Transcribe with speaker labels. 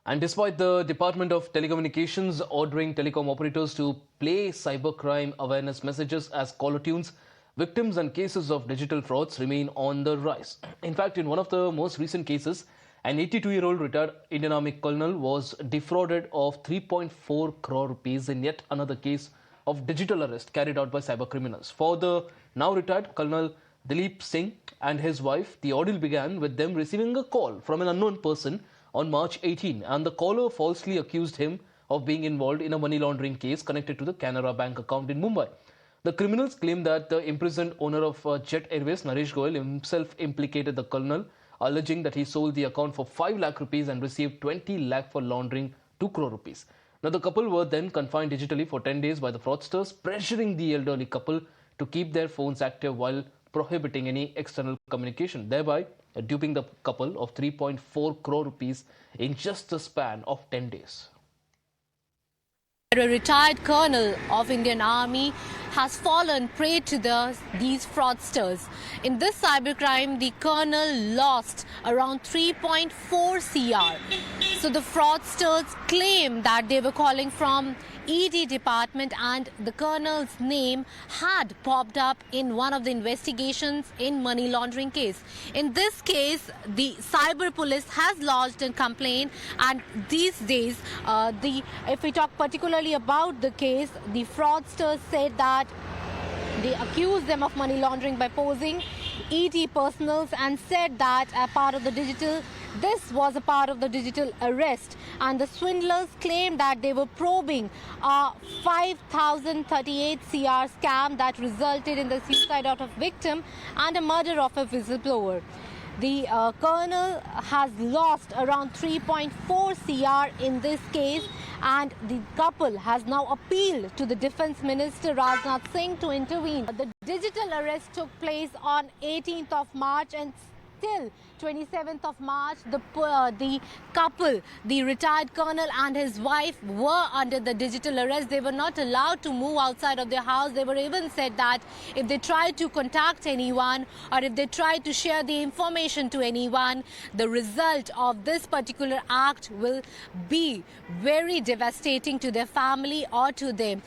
Speaker 1: And despite the Department of Telecommunications ordering telecom operators to play cybercrime awareness messages as caller tunes, victims and cases of digital frauds remain on the rise. In fact, in one of the most recent cases, an 82-year-old retired Indian Army colonel was defrauded of 3.4 crore rupees in yet another case of digital arrest carried out by cyber criminals. For the now retired Colonel Dilip Singh and his wife, the ordeal began with them receiving a call from an unknown person on March 18, and the caller falsely accused him of being involved in a money laundering case connected to the Canara Bank account in Mumbai. The criminals claim that the imprisoned owner of Jet Airways, Naresh Goyal, himself implicated the colonel, alleging that he sold the account for 5 lakh rupees and received 20 lakh for laundering 2 crore rupees. Now, the couple were then confined digitally for 10 days by the fraudsters, pressuring the elderly couple to keep their phones active while prohibiting any external communication, thereby duping the couple of 3.4 crore rupees in just a span of 10 days.
Speaker 2: A retired colonel of Indian Army has fallen prey to these fraudsters. In this cybercrime, the colonel lost around 3.4 CR. So the fraudsters claim that they were calling from ED department and the colonel's name had popped up in one of the investigations in money laundering case. In this case, the cyber police has lodged a complaint, and these days, if we talk particularly about the case, the fraudsters said that they accused them of money laundering by posing ED personals and said that this was a part of the digital arrest, and the swindlers claimed that they were probing a 5,038 CR scam that resulted in the suicide of a victim and a murder of a whistleblower. The colonel has lost around 3.4 CR in this case, and the couple has now appealed to the Defence Minister Rajnath Singh to intervene. The digital arrest took place on 18th of March, and till 27th of March, the couple, the retired colonel and his wife, were under the digital arrest. They were not allowed to move outside of their house. They were even said that if they tried to contact anyone or if they tried to share the information to anyone, the result of this particular act will be very devastating to their family or to them.